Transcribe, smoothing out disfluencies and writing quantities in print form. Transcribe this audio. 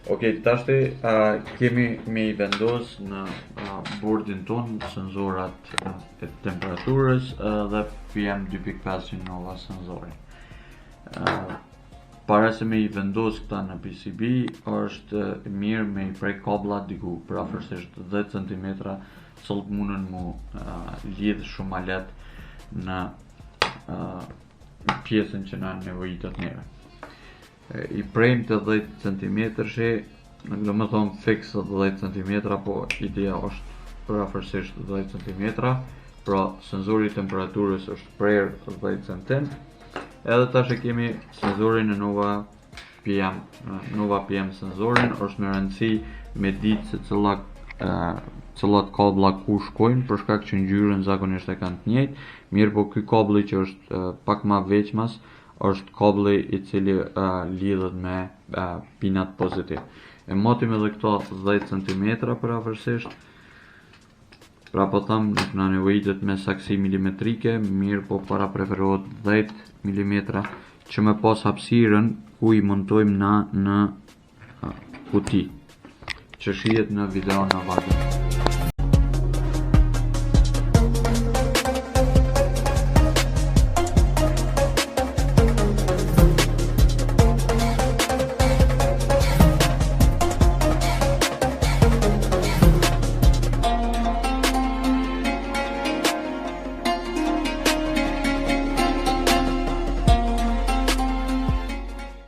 Ok, tashti kemi me I vendos në bordin ton senzorat e temperaturës dhe PM 2.5 që Nova senzori. Para se me I vendos këta në PCB, është mirë me I prej kablat diku për afërsisht 10 cm, cilët mundën mu lidh shumë ma letë në pjesën që na nevojitet neve. I prejmë të 10 cm, do më thonë fix 10 cm, po ideja është për afërsisht 10 cm, pra senzori temperaturës është prerë 10 cm, edhe tash e kemi senzorin e Nova PM senzorin, është me rëndësi me ditë se cilat kabla ku shkojnë, për shkak që ngjyrën zakonisht e kanë të njëjtë, mirë po ky kabli që është pak ma veçmas, është kabli I cili lidhet me pinat pozitiv. E motim edhe këto 10 cm për afërsisht, pra po tham nuk na nevojitet me saksi milimetrike, mirë po para preferohet 10 mm që me pas hapësirën ku I montojmë na në kuti, që shihet në video në vargën.